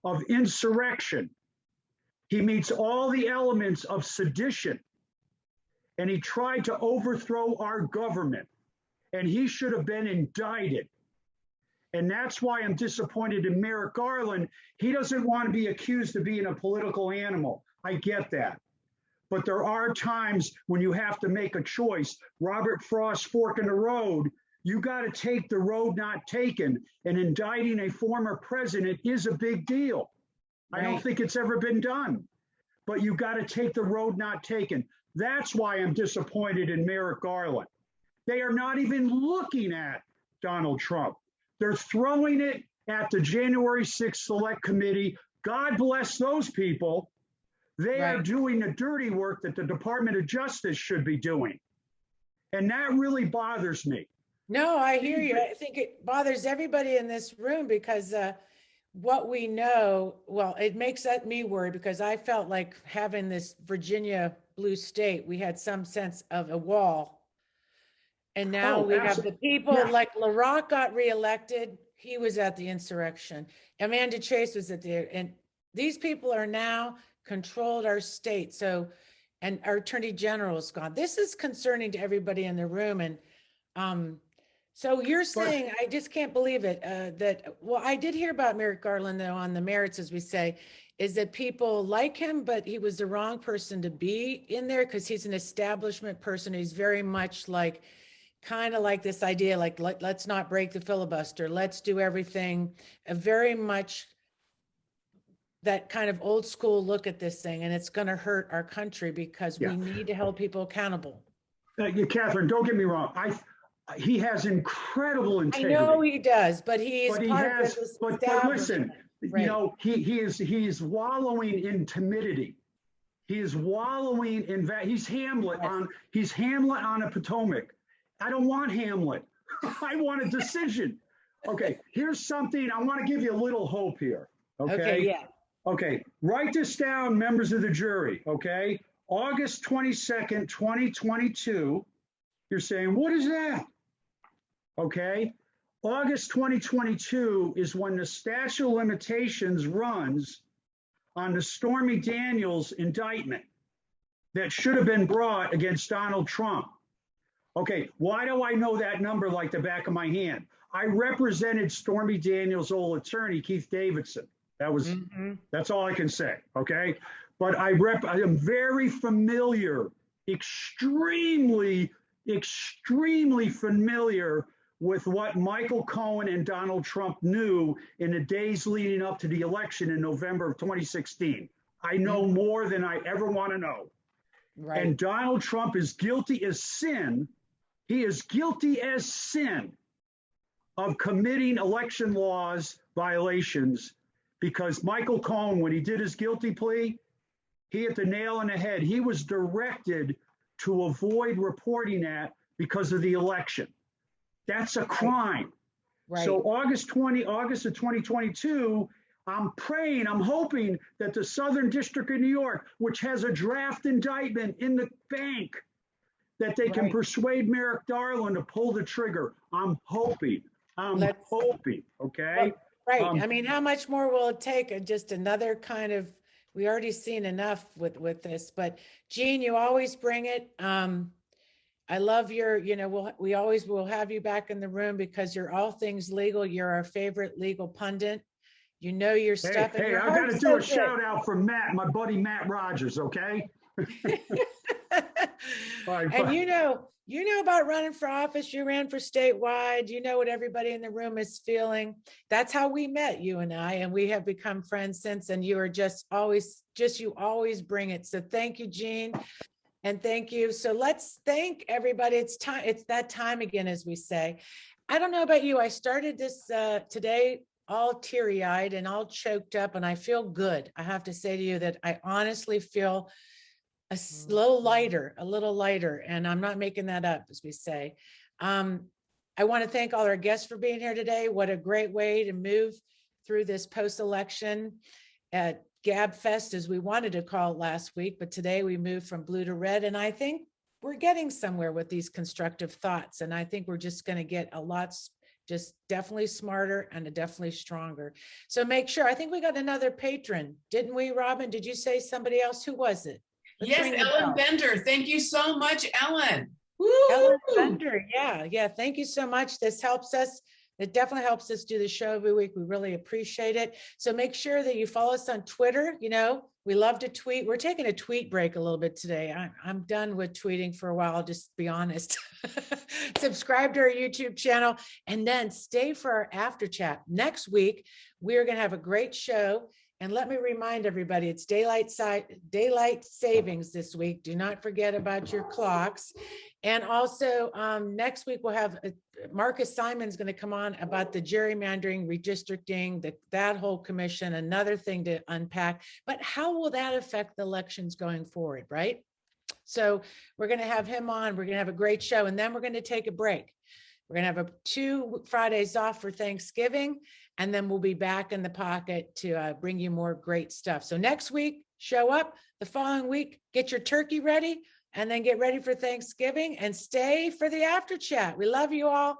of insurrection. He meets all the elements of sedition. And he tried to overthrow our government. And he should have been indicted. And that's why I'm disappointed in Merrick Garland. He doesn't want to be accused of being a political animal. I get that. But there are times when you have to make a choice. Robert Frost's fork in the road, you got to take the road not taken. And indicting a former president is a big deal. Right. I don't think it's ever been done. But you got to take the road not taken. That's why I'm disappointed in Merrick Garland. They are not even looking at Donald Trump. They're throwing it at the January 6th Select Committee. God bless those people. They are doing the dirty work that the Department of Justice should be doing. And that really bothers me. No, I hear you. I think it bothers everybody in this room because what we know, well, it makes me worried because I felt like having this Virginia blue state, we had some sense of a wall. And now we have the people like LaRock got reelected. He was at the insurrection. Amanda Chase was at the, and these people are now controlled our state. So, and our attorney general is gone. This is concerning to everybody in the room. And so you're saying, I just can't believe it, that, well, I did hear about Merrick Garland though on the merits, as we say, is that people like him, but he was the wrong person to be in there because he's an establishment person. He's very much like kind of like this idea, like let's not break the filibuster. Let's do everything very much that kind of old school look at this thing, and it's going to hurt our country because we need to hold people accountable. Katherine, don't get me wrong. He has incredible integrity. I know he does, but he is but listen, right. You know, he is wallowing in timidity. He is wallowing in that. He's Hamlet on a Potomac. I don't want Hamlet. I want a decision. Okay, here's something. I want to give you a little hope here. Okay, yeah. Okay, write this down, members of the jury. Okay, August 22nd, 2022. You're saying, what is that? Okay, August 2022 is when the statute of limitations runs on the Stormy Daniels indictment that should have been brought against Donald Trump. Okay, why do I know that number like the back of my hand? I represented Stormy Daniels' old attorney, Keith Davidson. That's all I can say, okay? But I am very familiar, extremely familiar with what Michael Cohen and Donald Trump knew in the days leading up to the election in November of 2016. I know more than I ever want to know. Right. And Donald Trump is guilty as sin. He is guilty as sin of committing election laws violations, because Michael Cohen, when he did his guilty plea, he hit the nail on the head. He was directed to avoid reporting that because of the election. That's a crime. Right. So August of 2022, I'm praying, I'm hoping that the Southern District of New York, which has a draft indictment in the bank, that they can persuade Merrick Garland to pull the trigger. I'm hoping, okay? Right. I mean, how much more will it take? Just another kind of, we already seen enough with this, but Jean, you always bring it. I love your, we always will have you back in the room because you're all things legal. You're our favorite legal pundit. You know your stuff. Hey, I got to do a shout out for Matt, my buddy Matt Rogers, okay? And you know about running for office. You ran for statewide. You know what everybody in the room is feeling. That's how we met, you and I, and we have become friends since. And you are you always bring it. So thank you, Jean, and thank you. So let's thank everybody. It's time. It's that time again, as we say. I don't know about you. I started this today all teary-eyed and all choked up, and I feel good. I have to say to you that I honestly feel a little lighter, and I'm not making that up, as we say. I want to thank all our guests for being here today. What a great way to move through this post-election at GabFest, as we wanted to call it last week, but today we moved from blue to red, and I think we're getting somewhere with these constructive thoughts, and I think we're just going to get a lot, just definitely smarter and definitely stronger. So make sure, I think we got another patron, didn't we, Robin? Did you say somebody else? Who was it? Yes, Ellen Bender. Thank you so much, Ellen. Woo! Ellen Bender. Yeah. Thank you so much. This helps us. It definitely helps us do the show every week. We really appreciate it. So make sure that you follow us on Twitter. We love to tweet. We're taking a tweet break a little bit today. I'm done with tweeting for a while, I'll just be honest. Subscribe to our YouTube channel and then stay for our after chat. Next week, we're going to have a great show. And let me remind everybody, it's daylight savings this week. Do not forget about your clocks. And also next week, we'll have Marcus Simon's going to come on about the gerrymandering, redistricting, that whole commission, another thing to unpack. But how will that affect the elections going forward, right? So we're going to have him on. We're going to have a great show. And then we're going to take a break. We're going to have 2 Fridays off for Thanksgiving. And then we'll be back in the pocket to bring you more great stuff. So next week, show up. The following week, get your turkey ready and then get ready for Thanksgiving and stay for the after chat. We love you all.